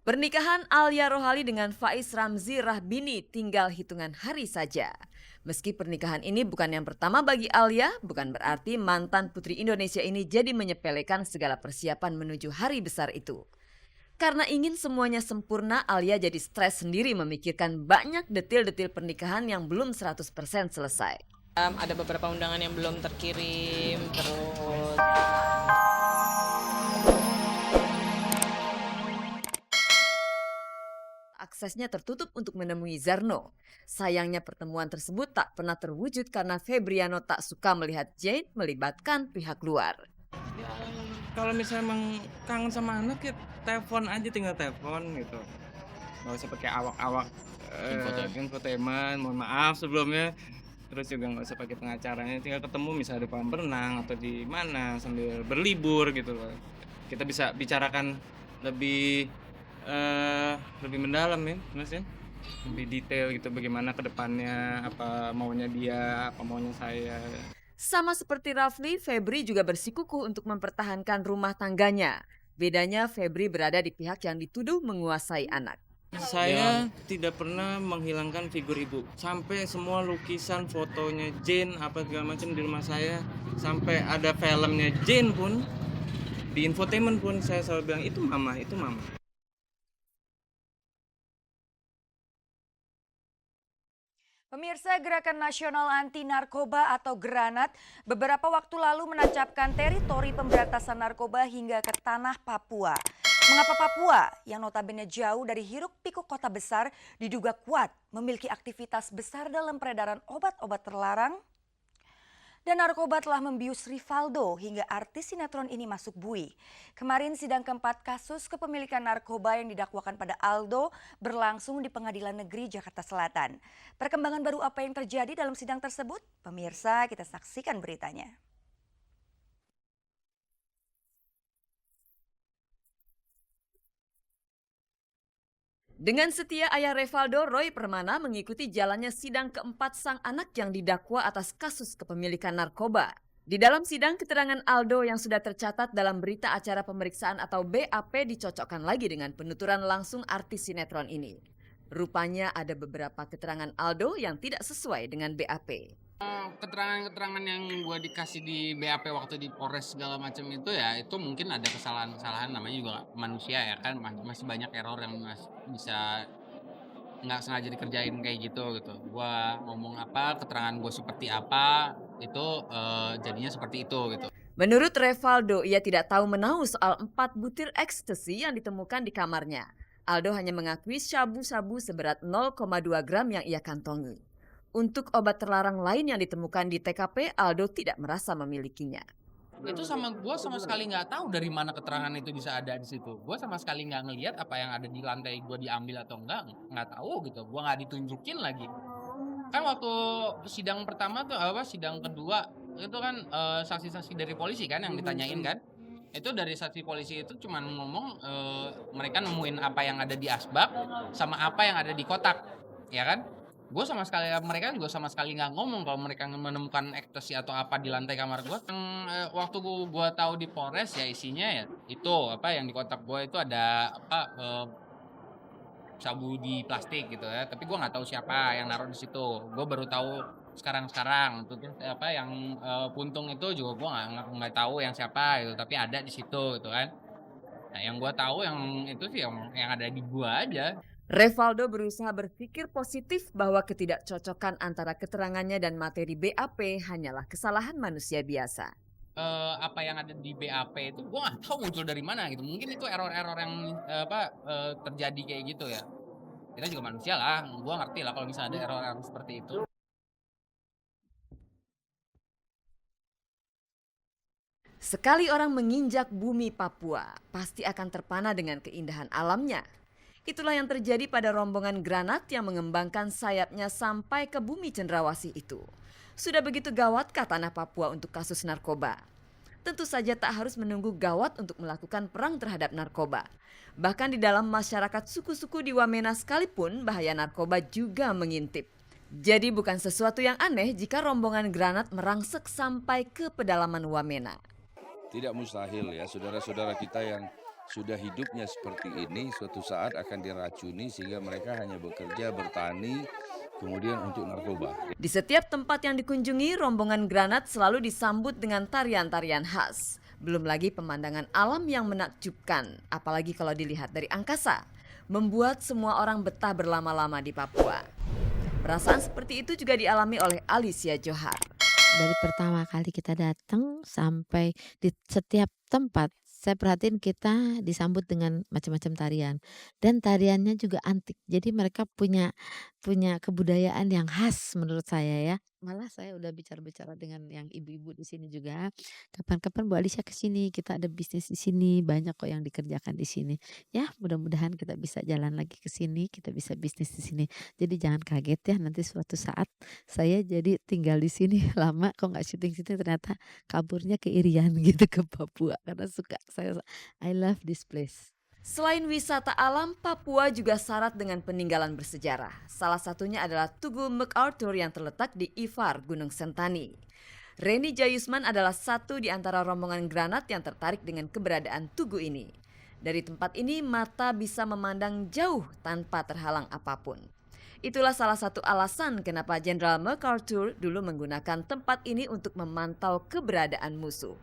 Pernikahan Alia Rohali dengan Faiz Ramzi Rahbini tinggal hitungan hari saja. Meski pernikahan ini bukan yang pertama bagi Alia, bukan berarti mantan putri Indonesia ini jadi menyepelekan segala persiapan menuju hari besar itu. Karena ingin semuanya sempurna, Alia jadi stres sendiri memikirkan banyak detil-detil pernikahan yang belum 100% selesai. Ada beberapa undangan yang belum terkirim, terus Aksesnya tertutup untuk menemui Zarno. Sayangnya pertemuan tersebut tak pernah terwujud karena Febriano tak suka melihat Jane melibatkan pihak luar. Ya, kalau misalnya emang kangen sama anak ya telepon aja, tinggal telepon gitu. Nggak usah pakai awak-awak infotainment, mohon maaf sebelumnya. Terus juga nggak usah pakai pengacaranya, tinggal ketemu misalnya di kolam berenang atau di mana sambil berlibur gitu loh. Kita bisa bicarakan lebih lebih mendalam ya, Mas ya. Lebih detail gitu bagaimana ke depannya, apa maunya dia, apa maunya saya. Sama seperti Rafli, Febri juga bersikukuh untuk mempertahankan rumah tangganya. Bedanya Febri berada di pihak yang dituduh menguasai anak. Saya tidak pernah menghilangkan figur ibu. Sampai semua lukisan, fotonya Jane, apa segala macam di rumah saya. Sampai ada filmnya Jane pun, di infotainment pun saya selalu bilang, itu mama, itu mama. Pemirsa Gerakan Nasional Anti Narkoba atau Granat beberapa waktu lalu menancapkan teritori pemberantasan narkoba hingga ke tanah Papua. Mengapa Papua yang notabene jauh dari hiruk-pikuk kota besar diduga kuat memiliki aktivitas besar dalam peredaran obat-obat terlarang? Dan narkoba telah membius Rivaldo hingga artis sinetron ini masuk bui. Kemarin sidang keempat kasus kepemilikan narkoba yang didakwakan pada Aldo berlangsung di Pengadilan Negeri Jakarta Selatan. Perkembangan baru apa yang terjadi dalam sidang tersebut? Pemirsa, kita saksikan beritanya. Dengan setia ayah Revaldo, Roy Permana mengikuti jalannya sidang keempat sang anak yang didakwa atas kasus kepemilikan narkoba. Di dalam sidang, keterangan Aldo yang sudah tercatat dalam berita acara pemeriksaan atau BAP dicocokkan lagi dengan penuturan langsung artis sinetron ini. Rupanya ada beberapa keterangan Aldo yang tidak sesuai dengan BAP. Keterangan-keterangan yang gue dikasih di BAP waktu di Polres segala macam itu ya itu mungkin ada kesalahan-kesalahan, namanya juga manusia ya kan, masih banyak error yang bisa nggak sengaja dikerjain kayak gitu. Gue ngomong apa, keterangan gue seperti apa, itu jadinya seperti itu gitu. Menurut Revaldo, ia tidak tahu menahu soal 4 butir ekstasi yang ditemukan di kamarnya. Aldo hanya mengakui sabu-sabu seberat 0,2 gram yang ia kantongi. Untuk obat terlarang lain yang ditemukan di TKP, Aldo tidak merasa memilikinya. Itu gue sama sekali nggak tahu dari mana keterangan itu bisa ada di situ. Gue sama sekali nggak ngelihat apa yang ada di lantai gue diambil atau nggak tahu gitu. Gue nggak ditunjukin lagi. Kan waktu sidang pertama tuh sidang kedua itu kan saksi-saksi dari polisi kan yang ditanyain kan. Itu dari saksi polisi itu cuman ngomong mereka nemuin apa yang ada di asbak sama apa yang ada di kotak, ya kan? Mereka juga sama sekali nggak ngomong kalau mereka menemukan ekstasi atau apa di lantai kamar gue. Waktu gue tahu di Polres ya isinya ya itu apa yang di kotak gue itu ada sabu di plastik gitu ya. Tapi gue nggak tahu siapa yang naruh di situ. Gue baru tahu sekarang. Terus apa yang puntung itu juga gue nggak tahu yang siapa gitu. Tapi ada di situ gitu kan. Nah yang gue tahu yang itu sih yang ada di gue aja. Revaldo berusaha berpikir positif bahwa ketidakcocokan antara keterangannya dan materi BAP hanyalah kesalahan manusia biasa. Apa yang ada di BAP itu gue nggak tahu muncul dari mana gitu. Mungkin itu error-error yang terjadi kayak gitu ya. Kita juga manusia lah, gue ngerti lah kalau misalnya ada error-error seperti itu. Sekali orang menginjak bumi Papua, pasti akan terpana dengan keindahan alamnya. Itulah yang terjadi pada rombongan Granat yang mengembangkan sayapnya sampai ke bumi Cendrawasih itu. Sudah begitu gawatkah tanah Papua untuk kasus narkoba? Tentu saja tak harus menunggu gawat untuk melakukan perang terhadap narkoba. Bahkan di dalam masyarakat suku-suku di Wamena sekalipun bahaya narkoba juga mengintip. Jadi bukan sesuatu yang aneh jika rombongan Granat merangsek sampai ke pedalaman Wamena. Tidak mustahil ya saudara-saudara kita yang sudah hidupnya seperti ini, suatu saat akan diracuni sehingga mereka hanya bekerja, bertani, kemudian untuk narkoba. Di setiap tempat yang dikunjungi, rombongan Granat selalu disambut dengan tarian-tarian khas. Belum lagi pemandangan alam yang menakjubkan, apalagi kalau dilihat dari angkasa, membuat semua orang betah berlama-lama di Papua. Perasaan seperti itu juga dialami oleh Alicia Johar. Dari pertama kali kita datang sampai di setiap tempat, saya perhatiin kita disambut dengan macam-macam tarian. Dan tariannya juga antik. Jadi mereka punya kebudayaan yang khas menurut saya ya. Malah saya udah bicara-bicara dengan yang ibu-ibu di sini juga. Kapan-kapan Bu Alicia ke sini, kita ada bisnis di sini, banyak kok yang dikerjakan di sini. Ya, mudah-mudahan kita bisa jalan lagi ke sini, kita bisa bisnis di sini. Jadi jangan kaget ya, nanti suatu saat saya jadi tinggal di sini lama kok nggak syuting-syuting, ternyata kaburnya ke Irian gitu, ke Papua, karena suka saya, I love this place. Selain wisata alam, Papua juga syarat dengan peninggalan bersejarah. Salah satunya adalah Tugu MacArthur yang terletak di Ifar, Gunung Sentani. Reni Jayusman adalah satu di antara rombongan Granat yang tertarik dengan keberadaan tugu ini. Dari tempat ini mata bisa memandang jauh tanpa terhalang apapun. Itulah salah satu alasan kenapa Jenderal MacArthur dulu menggunakan tempat ini untuk memantau keberadaan musuh.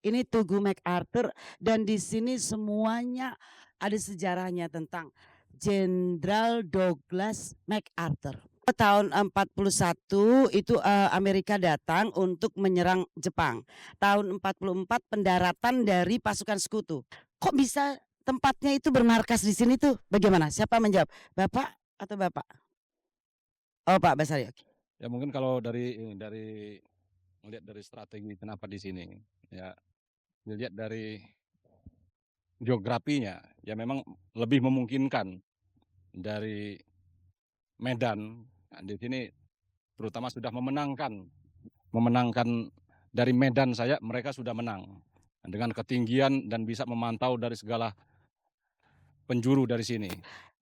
Ini Tugu MacArthur dan di sini semuanya ada sejarahnya tentang Jenderal Douglas MacArthur. Tahun 41 itu Amerika datang untuk menyerang Jepang. Tahun 44 pendaratan dari pasukan sekutu. Kok bisa tempatnya itu bermarkas di sini tuh? Bagaimana? Siapa menjawab? Bapak atau Bapak? Oh, Pak Basari. Ya mungkin kalau dari melihat dari strategi kenapa di sini, ya dilihat dari geografinya, ya memang lebih memungkinkan dari Medan. Nah, di sini terutama sudah memenangkan dari Medan saja mereka sudah menang dengan ketinggian dan bisa memantau dari segala penjuru dari sini.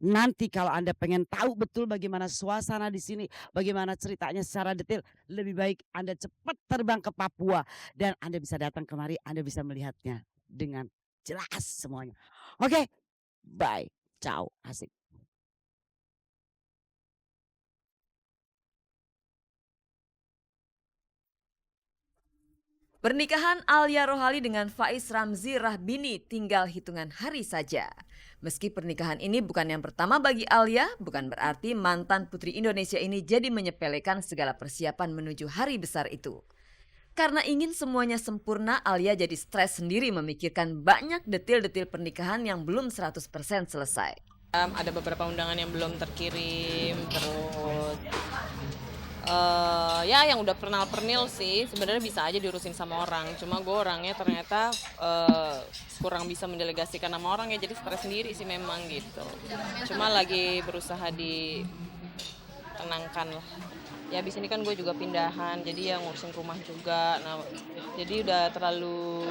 Nanti kalau Anda pengen tahu betul bagaimana suasana di sini, bagaimana ceritanya secara detail, lebih baik Anda cepat terbang ke Papua dan Anda bisa datang kemari, Anda bisa melihatnya dengan jelas semuanya. Oke, bye, ciao, asik. Pernikahan Alia Rohali dengan Faiz Ramzi Rahbini tinggal hitungan hari saja. Meski pernikahan ini bukan yang pertama bagi Alia, bukan berarti mantan putri Indonesia ini jadi menyepelekan segala persiapan menuju hari besar itu. Karena ingin semuanya sempurna, Alia jadi stres sendiri memikirkan banyak detil-detil pernikahan yang belum 100% selesai. Ada beberapa undangan yang belum terkirim, terus ya yang udah pernil sih sebenarnya bisa aja diurusin sama orang, cuma gue orangnya ternyata kurang bisa mendelegasikan sama orang ya, jadi stres sendiri sih memang gitu. Cuma lagi berusaha ditenangkan lah. Ya abis ini kan gue juga pindahan, jadi yang ngurusin rumah juga, nah jadi udah terlalu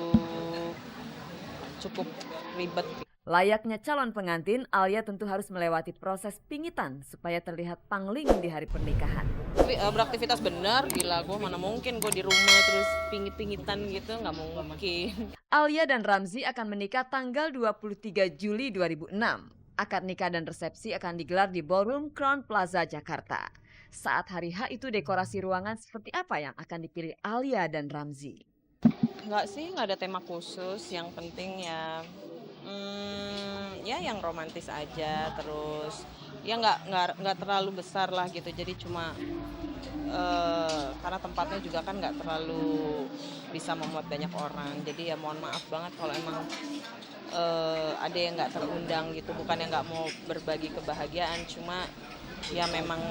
cukup ribet. Layaknya calon pengantin, Alia tentu harus melewati proses pingitan supaya terlihat pangling di hari pernikahan. Tapi beraktivitas bener, gila gue mana mungkin gue di rumah terus pingit-pingitan gitu, nggak mungkin. Alia dan Ramzi akan menikah tanggal 23 Juli 2006. Akad nikah dan resepsi akan digelar di Ballroom Crown Plaza, Jakarta. Saat hari H itu dekorasi ruangan seperti apa yang akan dipilih Alia dan Ramzi? Nggak sih, nggak ada tema khusus, yang penting ya ya yang romantis aja, terus ya nggak terlalu besar lah gitu, jadi cuma karena tempatnya juga kan nggak terlalu bisa memuat banyak orang, jadi ya mohon maaf banget kalau emang ada yang nggak terundang gitu, bukannya nggak mau berbagi kebahagiaan, cuma ya memang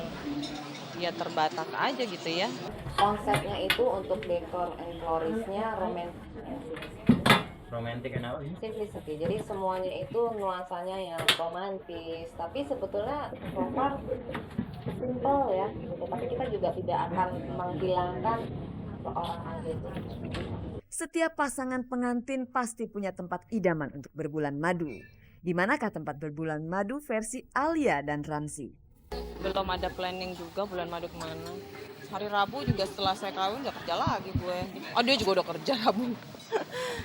ya terbatas aja gitu ya. Konsepnya itu untuk dekor and florisnya romantic kenapa? Simplicity, jadi semuanya itu nuansanya yang romantis, tapi sebetulnya so far simple ya gitu. Tapi kita juga tidak akan menghilangkan seorang aja. Setiap pasangan pengantin pasti punya tempat idaman untuk berbulan madu. Di manakah tempat berbulan madu versi Alia dan Ramzi? Belum ada planning juga bulan madu kemana. hari Rabu juga setelah saya kawin nggak kerja lagi gue. Oh dia juga udah kerja Rabu.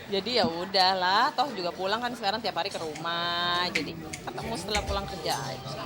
Jadi ya udahlah, toh juga pulang kan sekarang tiap hari ke rumah. Jadi ketemu setelah pulang kerja aja.